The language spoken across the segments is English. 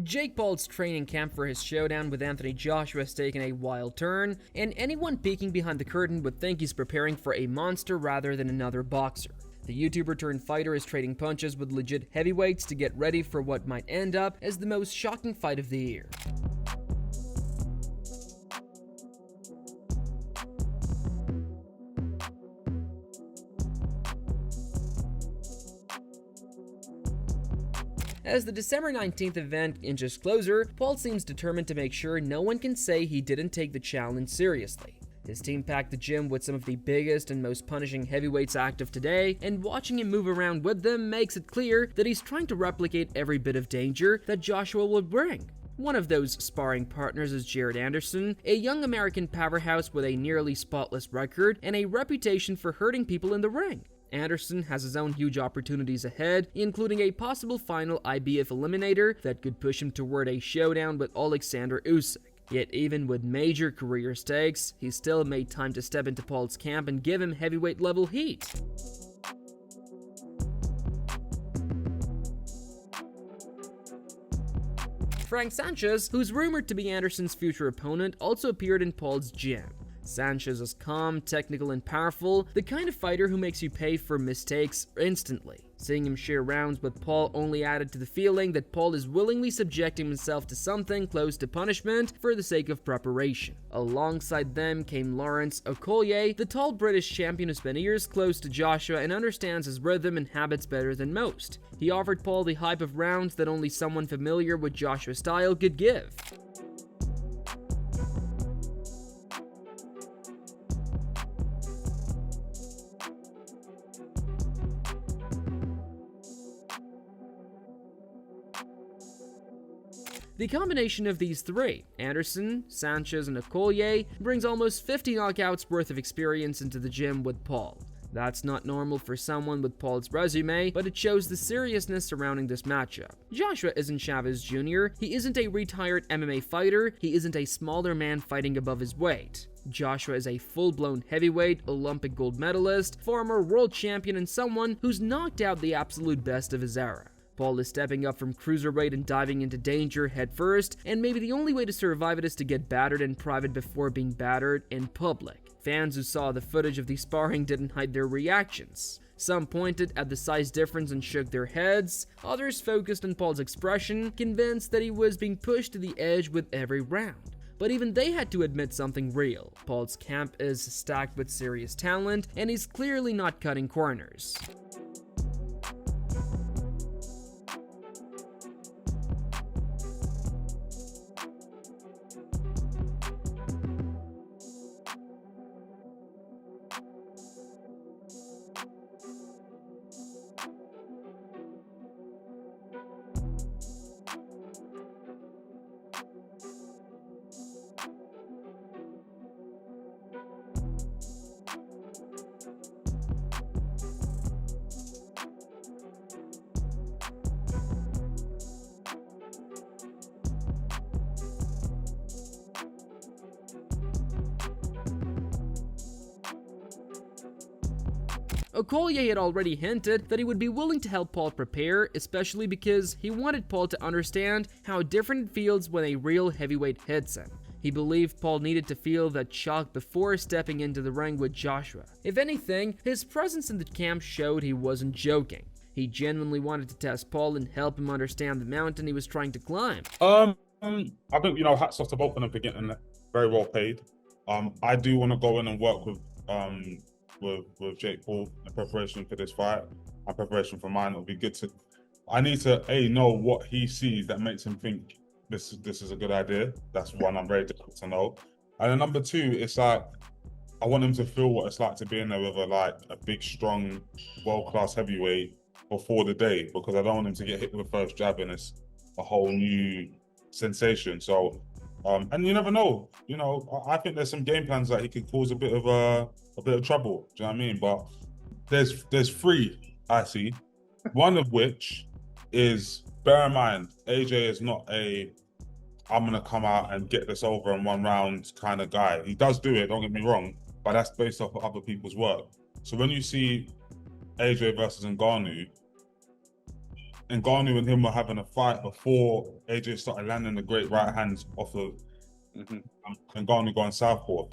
Jake Paul's training camp for his showdown with Anthony Joshua has taken a wild turn, and anyone peeking behind the curtain would think he's preparing for a monster rather than another boxer. The YouTuber turned fighter is trading punches with legit heavyweights to get ready for what might end up as the most shocking fight of the year. As the December 19th event inches closer, Paul seems determined to make sure no one can say he didn't take the challenge seriously. His team packed the gym with some of the biggest and most punishing heavyweights active today, and watching him move around with them makes it clear that he's trying to replicate every bit of danger that Joshua would bring. One of those sparring partners is Jared Anderson, a young American powerhouse with a nearly spotless record and a reputation for hurting people in the ring. Anderson has his own huge opportunities ahead, including a possible final IBF eliminator that could push him toward a showdown with Oleksandr Usyk. Yet even with major career stakes, he still made time to step into Paul's camp and give him heavyweight level heat. Frank Sanchez, who's rumored to be Anderson's future opponent, also appeared in Paul's gym. Sanchez is calm, technical, and powerful, the kind of fighter who makes you pay for mistakes instantly. Seeing him share rounds with Paul only added to the feeling that Paul is willingly subjecting himself to something close to punishment for the sake of preparation. Alongside them came Lawrence Okoye, the tall British champion who spent years close to Joshua and understands his rhythm and habits better than most. He offered Paul the hype of rounds that only someone familiar with Joshua's style could give. The combination of these three, Anderson, Sanchez, and Okoye, brings almost 50 knockouts worth of experience into the gym with Paul. That's not normal for someone with Paul's resume, but it shows the seriousness surrounding this matchup. Joshua isn't Chavez Jr., he isn't a retired MMA fighter, he isn't a smaller man fighting above his weight. Joshua is a full-blown heavyweight, Olympic gold medalist, former world champion, and someone who's knocked out the absolute best of his era. Paul is stepping up from cruiserweight and diving into danger headfirst, and maybe the only way to survive it is to get battered in private before being battered in public. Fans who saw the footage of the sparring didn't hide their reactions. Some pointed at the size difference and shook their heads, others focused on Paul's expression, convinced that he was being pushed to the edge with every round. But even they had to admit something real. Paul's camp is stacked with serious talent, and he's clearly not cutting corners. Okoye had already hinted that he would be willing to help Paul prepare, especially because he wanted Paul to understand how different it feels when a real heavyweight hits him. He believed Paul needed to feel that shock before stepping into the ring with Joshua. If anything, his presence in the camp showed he wasn't joking. He genuinely wanted to test Paul and help him understand the mountain he was trying to climb. I think, hats off to both of them for getting very well paid. I do want to go in and work with Jake Paul in preparation for this fight and preparation for mine. It'll be good to. I need to know what he sees that makes him think this is a good idea. That's one I'm very difficult to know. And then number two, it's like I want him to feel what it's like to be in there with a big, strong, world-class heavyweight before the day, because I don't want him to get hit with the first jab and it's a whole new sensation. So, and you never know. I think there's some game plans that he could cause a bit of trouble. Do you know what I mean? But there's three I see. One of which is, bear in mind, AJ is not I'm gonna come out and get this over in one round kind of guy. He does do it, don't get me wrong, but that's based off of other people's work. So when you see AJ versus Ngannou, Ngannou and him were having a fight before AJ started landing the great right hands off of Ngannou going southpaw.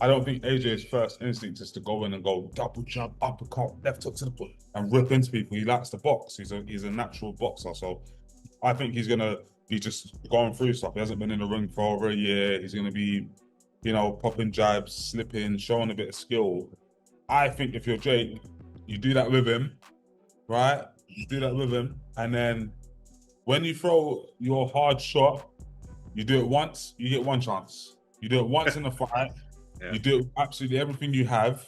I don't think AJ's first instinct is to go in and go double jump, uppercut, left hook to the foot, and rip into people. He likes to box. He's a natural boxer. So I think he's gonna be just going through stuff. He hasn't been in the ring for over a year. He's gonna be, popping jabs, slipping, showing a bit of skill. I think if you're Jake, you do that with him, right? You do that with him, and then when you throw your hard shot, you do it once, you get one chance. You do it once in the fight. Yeah. You do absolutely everything you have,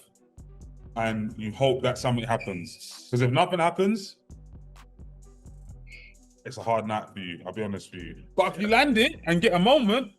and you hope that something happens. Because if nothing happens, it's a hard night for you, I'll be honest with you. But if you land it and get a moment,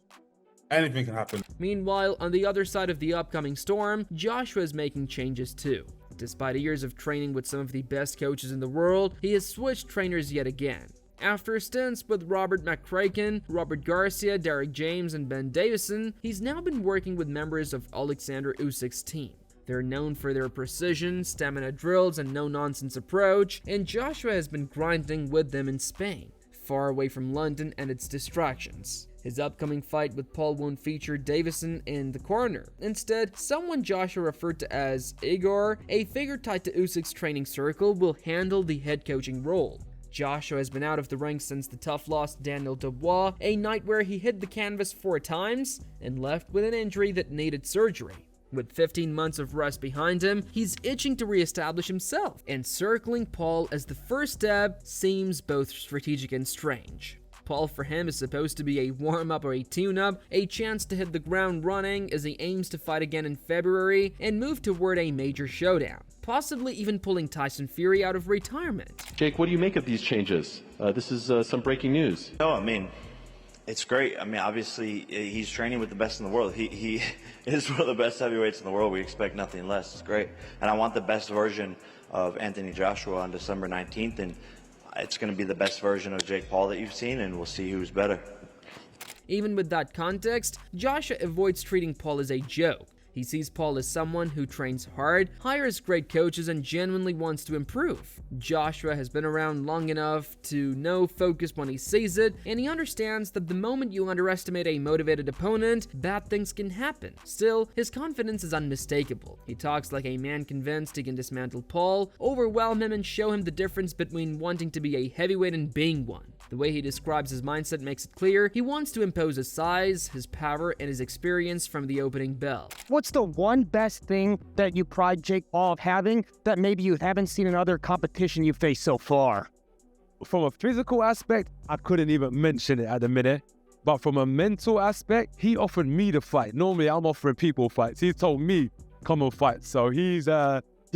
anything can happen. Meanwhile, on the other side of the upcoming storm, Joshua is making changes too. Despite years of training with some of the best coaches in the world, he has switched trainers yet again. After stints with Robert McCracken, Robert Garcia, Derek James, and Ben Davison, he's now been working with members of Oleksandr Usyk's team. They're known for their precision, stamina drills, and no-nonsense approach, and Joshua has been grinding with them in Spain, far away from London and its distractions. His upcoming fight with Paul won't feature Davison in the corner. Instead, someone Joshua referred to as Igor, a figure tied to Usyk's training circle, will handle the head coaching role. Joshua has been out of the ring since the tough loss to Daniel Dubois, a night where he hit the canvas 4 times and left with an injury that needed surgery. With 15 months of rest behind him, he's itching to reestablish himself, and circling Paul as the first step seems both strategic and strange. Paul for him is supposed to be a warm-up or a tune-up, a chance to hit the ground running as he aims to fight again in February and move toward a major showdown, possibly even pulling Tyson Fury out of retirement. Jake, what do you make of these changes? This is some breaking news. No, I mean, it's great. I mean, obviously, he's training with the best in the world. He is one of the best heavyweights in the world. We expect nothing less. It's great. And I want the best version of Anthony Joshua on December 19th, and it's going to be the best version of Jake Paul that you've seen, and we'll see who's better. Even with that context, Joshua avoids treating Paul as a joke. He sees Paul as someone who trains hard, hires great coaches, and genuinely wants to improve. Joshua has been around long enough to know focus when he sees it, and he understands that the moment you underestimate a motivated opponent, bad things can happen. Still, his confidence is unmistakable. He talks like a man convinced he can dismantle Paul, overwhelm him, and show him the difference between wanting to be a heavyweight and being one. The way he describes his mindset makes it clear he wants to impose his size, his power, and his experience from the opening bell. What's the one best thing that you pride Jake Paul of having that maybe you haven't seen in other competition you faced so far? From a physical aspect, I couldn't even mention it at the minute. But from a mental aspect, he offered me to fight. Normally, I'm offering people fights. He told me, come and fight. So he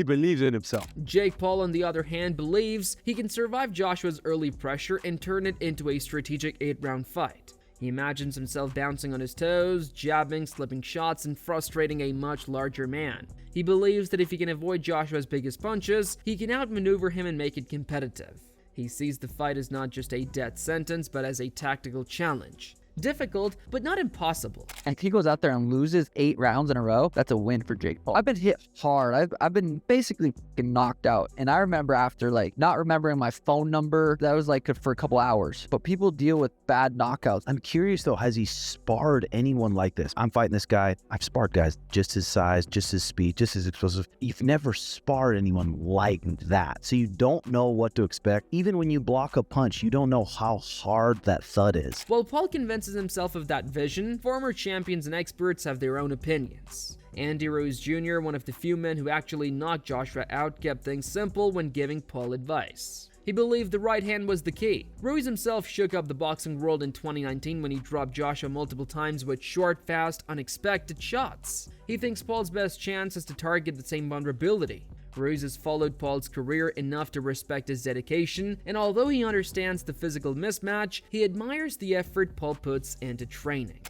believes in himself. Jake Paul, on the other hand, believes he can survive Joshua's early pressure and turn it into a strategic 8-round fight. He imagines himself bouncing on his toes, jabbing, slipping shots, and frustrating a much larger man. He believes that if he can avoid Joshua's biggest punches, he can outmaneuver him and make it competitive. He sees the fight as not just a death sentence, but as a tactical challenge. Difficult, but not impossible. And if he goes out there and loses 8 rounds in a row, that's a win for Jake Paul. I've been hit hard. I've been basically knocked out. And I remember after not remembering my phone number, that was for a couple hours. But people deal with bad knockouts. I'm curious though, has he sparred anyone like this? I'm fighting this guy. I've sparred guys just his size, just his speed, just his explosive. You've never sparred anyone like that. So you don't know what to expect. Even when you block a punch, you don't know how hard that thud is. While Paul convinces himself of that vision, former champions and experts have their own opinions. Andy Ruiz Jr., one of the few men who actually knocked Joshua out, kept things simple when giving Paul advice. He believed the right hand was the key. Ruiz himself shook up the boxing world in 2019 when he dropped Joshua multiple times with short, fast, unexpected shots. He thinks Paul's best chance is to target the same vulnerability. Ruiz has followed Paul's career enough to respect his dedication, and although he understands the physical mismatch, he admires the effort Paul puts into training.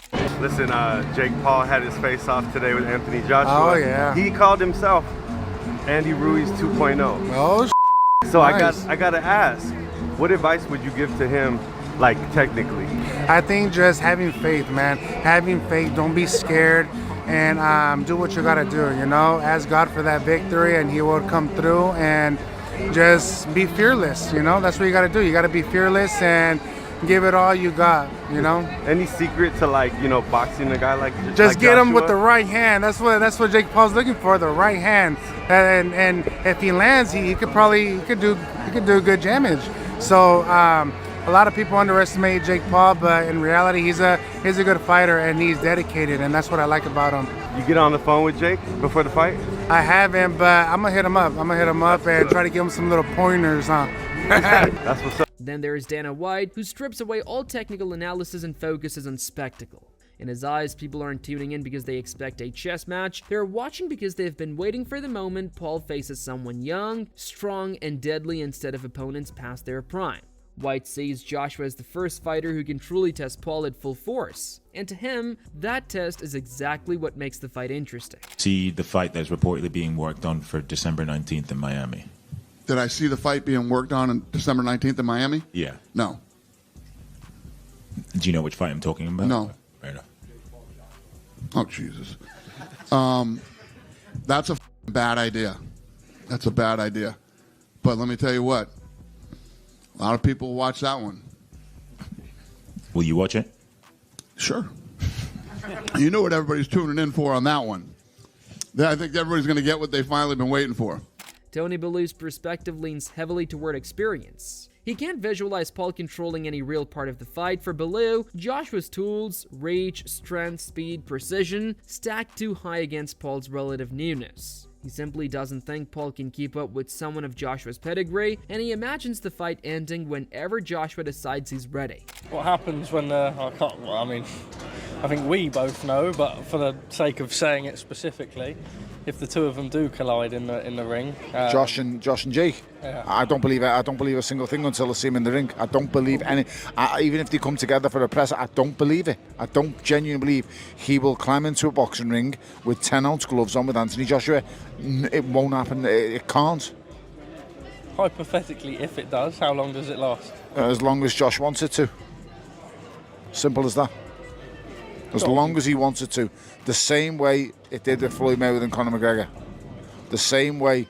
Listen, Jake Paul had his face-off today with Anthony Joshua. Oh, yeah. He called himself Andy Ruiz 2.0. Oh, so nice. I gotta ask, what advice would you give to him, technically? I think just having faith, man. Having faith, don't be scared, and do what you gotta do, Ask God for that victory, and He will come through, and just be fearless. You know, that's what you got to do. You got to be fearless and give it all you got. You know. Any secret to, like, you know, boxing a guy like just like get him with Joshua? the right hand. That's what Jake Paul's looking for, the right hand. And if he lands, he could do good damage. So a lot of people underestimate Jake Paul, but in reality, he's a good fighter and he's dedicated, and that's what I like about him. You get on the phone with Jake before the fight? I haven't, but I'm gonna hit him up. And try to give him some little pointers, huh? That's what's up. Then there's Dana White, who strips away all technical analysis and focuses on spectacle. In his eyes, people aren't tuning in because they expect a chess match. They're watching because they've been waiting for the moment Paul faces someone young, strong, and deadly instead of opponents past their prime. White sees Joshua as the first fighter who can truly test Paul at full force. And to him, that test is exactly what makes the fight interesting. See the fight that's reportedly being worked on for December 19th in Miami. Did I see the fight being worked on December 19th in Miami? Yeah. No. Do you know which fight I'm talking about? No. Fair enough. Oh, Jesus. That's a bad idea. That's a bad idea. But let me tell you what. A lot of people will watch that one. Will you watch it? Sure. You know what everybody's tuning in for on that one. I think everybody's going to get what they've finally been waiting for. Tony Bellew's perspective leans heavily toward experience. He can't visualize Paul controlling any real part of the fight. For Bellew, Joshua's tools, reach, strength, speed, precision, stack too high against Paul's relative newness. He simply doesn't think Paul can keep up with someone of Joshua's pedigree, and he imagines the fight ending whenever Joshua decides he's ready. What happens when, I think we both know, but for the sake of saying it specifically, if the two of them do collide in the ring. Josh and Jake. Yeah. I don't believe it. I don't believe a single thing until I see him in the ring. I don't believe any. Even if they come together for a press, I don't believe it. I don't genuinely believe he will climb into a boxing ring with 10-ounce gloves on with Anthony Joshua. It won't happen. It can't. Hypothetically, if it does, how long does it last? As long as Josh wants it to. Simple as that. As long as he wants it to. The same way it did with Floyd Mayweather and Conor McGregor. The same way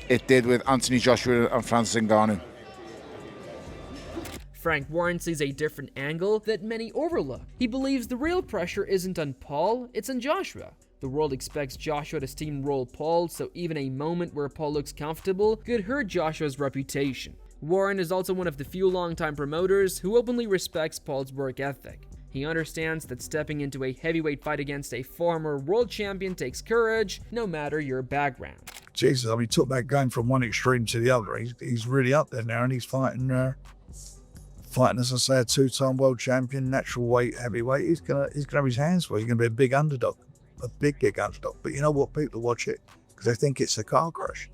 it did with Anthony Joshua and Francis Ngannou. Frank Warren sees a different angle that many overlook. He believes the real pressure isn't on Paul, it's on Joshua. The world expects Joshua to steamroll Paul, so even a moment where Paul looks comfortable could hurt Joshua's reputation. Warren is also one of the few longtime promoters who openly respects Paul's work ethic. He understands that stepping into a heavyweight fight against a former world champion takes courage, no matter your background. Jesus, I mean, he took that game from one extreme to the other. He's really up there now, and he's fighting, as I say, a two-time world champion, natural weight, heavyweight. He's gonna have his hands full. He's gonna be a big underdog, a big underdog. But you know what? People watch it because they think it's a car crash.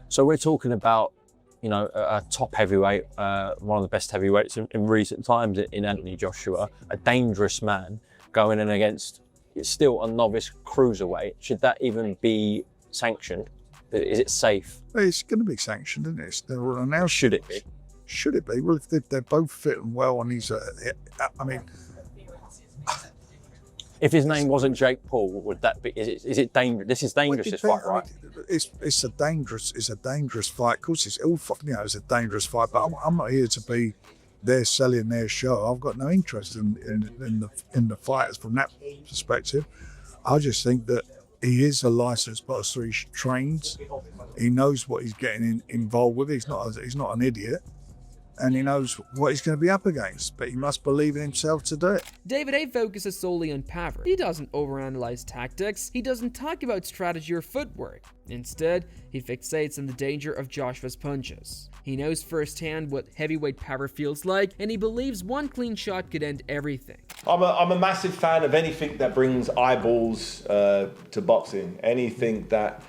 So we're talking about, a top heavyweight, one of the best heavyweights in recent times in Anthony Joshua, a dangerous man going in against still a novice cruiserweight. Should that even be sanctioned? Is it safe? It's going to be sanctioned, isn't it? They're announced. Should it be? Should it be? Well, if they're both fitting well, and he's, if his name wasn't Jake Paul, would that be? Is it dangerous? This is dangerous. This fight, right? It's a dangerous fight. Of course, it's a dangerous fight. But I'm not here to be there selling their show. I've got no interest in the fighters from that perspective. I just think that he is a licensed boxer. He's trained. He knows what he's getting involved with. He's not an idiot. And he knows what he's going to be up against, but he must believe in himself to do it. David A focuses solely on power. He doesn't overanalyze tactics. He doesn't talk about strategy or footwork. Instead, he fixates on the danger of Joshua's punches. He knows firsthand what heavyweight power feels like, and he believes one clean shot could end everything. I'm a massive fan of anything that brings eyeballs to boxing. Anything that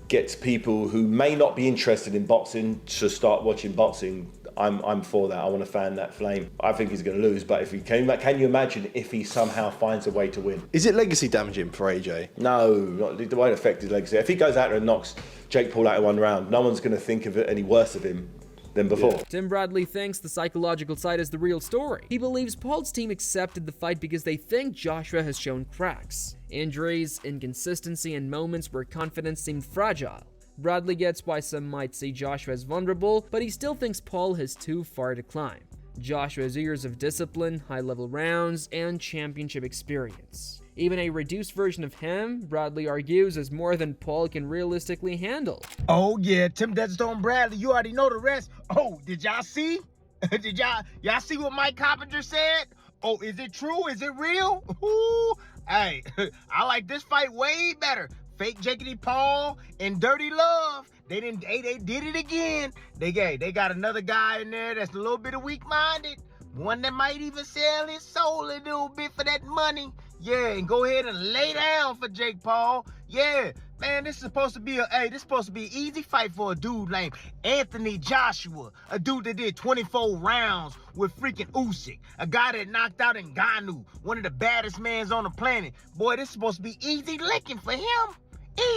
gets people who may not be interested in boxing to start watching boxing. I'm for that. I want to fan that flame. I think he's going to lose, but if he can you imagine if he somehow finds a way to win? Is it legacy damaging for AJ? No, it won't affect his legacy. If he goes out there and knocks Jake Paul out in one round, no one's going to think of it any worse of him than before. Yeah. Tim Bradley thinks the psychological side is the real story. He believes Paul's team accepted the fight because they think Joshua has shown cracks, injuries, inconsistency, and moments where confidence seemed fragile. Bradley gets why some might see Joshua as vulnerable, but he still thinks Paul has too far to climb. Joshua has years of discipline, high-level rounds, and championship experience. Even a reduced version of him, Bradley argues, is more than Paul can realistically handle. Oh yeah, Tim Desertone Bradley, you already know the rest. Oh, did y'all see? Did y'all see what Mike Coppinger said? Oh, is it true? Is it real? Ooh, hey, I like this fight way better. Fake Jakey Paul and Dirty Love. They did it again. They got another guy in there that's a little bit of weak-minded. One that might even sell his soul a little bit for that money. Yeah, and go ahead and lay down for Jake Paul. Yeah, man, this is supposed to be an easy fight for a dude named Anthony Joshua, a dude that did 24 rounds with freaking Usyk, a guy that knocked out Ngannou, one of the baddest mans on the planet. Boy, this is supposed to be easy licking for him.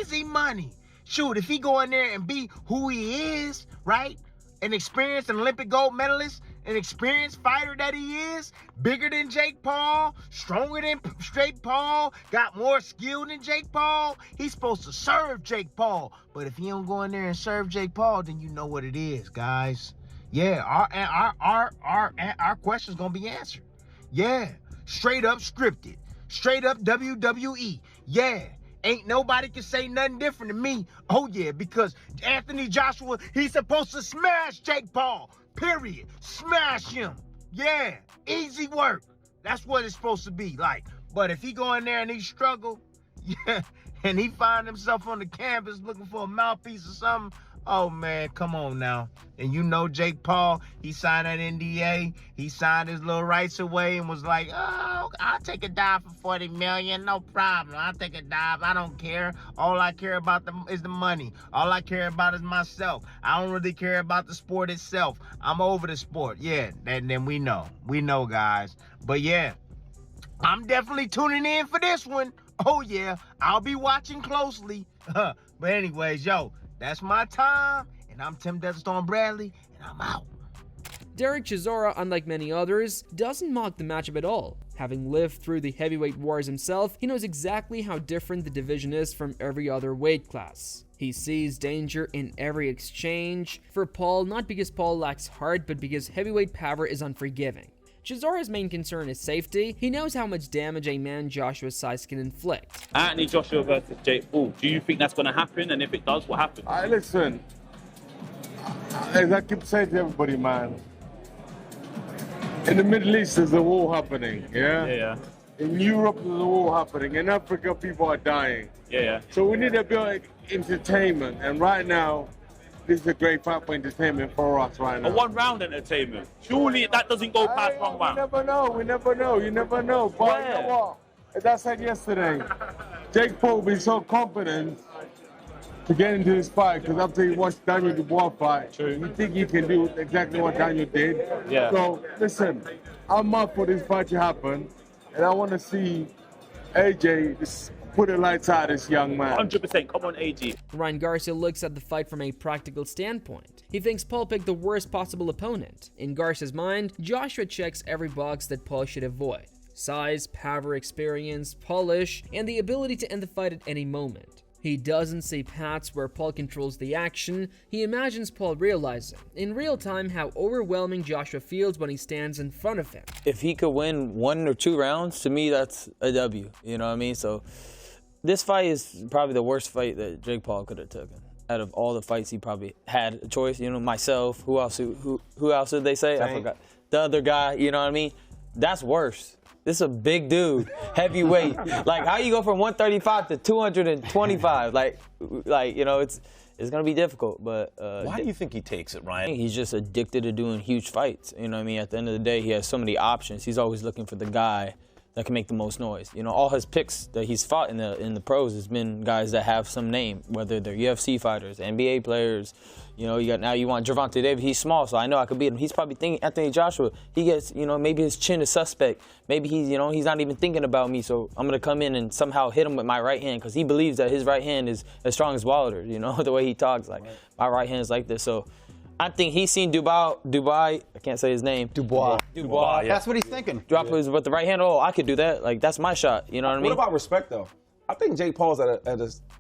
Easy money. Shoot, if he go in there and be who he is, right? An experienced Olympic gold medalist, an experienced fighter that he is, bigger than Jake Paul, stronger than Jake Paul, got more skill than Jake Paul, he's supposed to serve Jake Paul. But if he don't go in there and serve Jake Paul, then you know what it is, guys. Yeah, our question's gonna be answered. Yeah, straight up scripted, straight up WWE. Yeah. Ain't nobody can say nothing different to me. Oh yeah, because Anthony Joshua, he's supposed to smash Jake Paul. Period. Smash him. Yeah. Easy work. That's what it's supposed to be like. But if he go in there and he struggle, yeah, and he find himself on the canvas looking for a mouthpiece or something, oh man, come on now. And you know Jake Paul, he signed that NDA, he signed his little rights away and was like, oh, I'll take a dive for 40 million, no problem. I'll take a dive, I don't care. All I care about is the money. All I care about is myself. I don't really care about the sport itself. I'm over the sport. Yeah, then we know. We know, guys. But yeah, I'm definitely tuning in for this one. Oh yeah, I'll be watching closely. But anyways, yo, that's my time, and I'm Tim Desertone Bradley, and I'm out. Derek Chisora, unlike many others, doesn't mock the matchup at all. Having lived through the heavyweight wars himself, he knows exactly how different the division is from every other weight class. He sees danger in every exchange. For Paul, not because Paul lacks heart, but because heavyweight power is unforgiving. Chisora's main concern is safety. He knows how much damage a man Joshua's size can inflict. Anthony Joshua versus Jake Paul. Do you think that's going to happen? And if it does, what happens? Listen, as I keep saying to everybody, man, in the Middle East there's a war happening, yeah? In Europe there's a war happening. In Africa people are dying. So we need a bit of entertainment. And right now, this is a great fight for entertainment for us right now. A one-round entertainment. Surely that doesn't go past one round. We never know. You never know. But you know what? As I said yesterday, Jake Paul will be so confident to get into this fight because after you watch Daniel Dubois fight, you think you can do exactly what Daniel did. So listen, I'm up for this fight to happen, and I want to see AJ put the lights out this young man. 100%, come on AJ. Ryan Garcia looks at the fight from a practical standpoint. He thinks Paul picked the worst possible opponent. In Garcia's mind, Joshua checks every box that Paul should avoid. Size, power, experience, polish, and the ability to end the fight at any moment. He doesn't see paths where Paul controls the action. He imagines Paul realizing, in real time, how overwhelming Joshua feels when he stands in front of him. If he could win 1 or 2 rounds, to me, that's a W. You know what I mean? So this fight is probably the worst fight that Jake Paul could have taken. Out of all the fights he probably had a choice, you know, myself, who else did they say? I forgot. The other guy, you know what I mean? That's worse. This is a big dude, heavyweight. Like, how you go from 135 to 225? Like, you know, it's gonna be difficult. But why do you think he takes it, Ryan? He's just addicted to doing huge fights. You know what I mean? At the end of the day, he has so many options. He's always looking for the guy that can make the most noise. You know, all his picks that he's fought in the pros has been guys that have some name, whether they're UFC fighters, NBA players. You know, you want Gervonta Davis. He's small, so I know I could beat him. He's probably thinking Anthony Joshua. He gets, you know, maybe his chin is suspect. Maybe he's not even thinking about me. So I'm gonna come in and somehow hit him with my right hand because he believes that his right hand is as strong as Wilder's. You know, the way he talks, like my right hand is like this. So I think he's seen Dubai. I can't say his name. Dubois. Yeah. That's what he's thinking. Drop his with the right hand. Oh, I could do that. Like that's my shot. You know what I mean? What about respect though? I think Jake Paul's at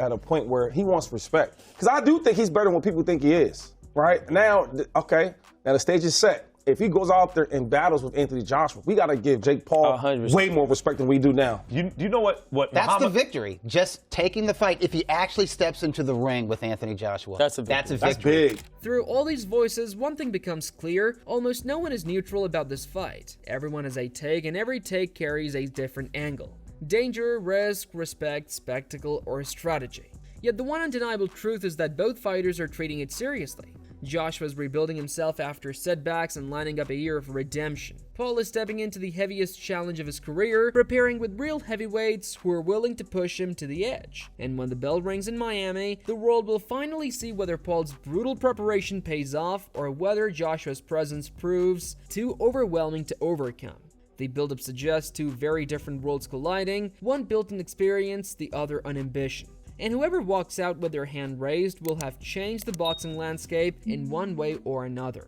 a point where he wants respect. Because I do think he's better than what people think he is, right? Now, okay, now the stage is set. If he goes out there and battles with Anthony Joshua, we got to give Jake Paul 100%. way more respect than we do now. You know what That's Muhammad, the victory. Just taking the fight. If he actually steps into the ring with Anthony Joshua, that's a victory. That's big. Through all these voices, one thing becomes clear: almost no one is neutral about this fight. Everyone has a take, and every take carries a different angle. Danger, risk, respect, spectacle, or strategy. Yet the one undeniable truth is that both fighters are treating it seriously. Joshua's rebuilding himself after setbacks and lining up a year of redemption. Paul is stepping into the heaviest challenge of his career, preparing with real heavyweights who are willing to push him to the edge. And when the bell rings in Miami, the world will finally see whether Paul's brutal preparation pays off or whether Joshua's presence proves too overwhelming to overcome. The build-up suggests two very different worlds colliding, one built on experience, the other on ambition. And whoever walks out with their hand raised will have changed the boxing landscape in one way or another.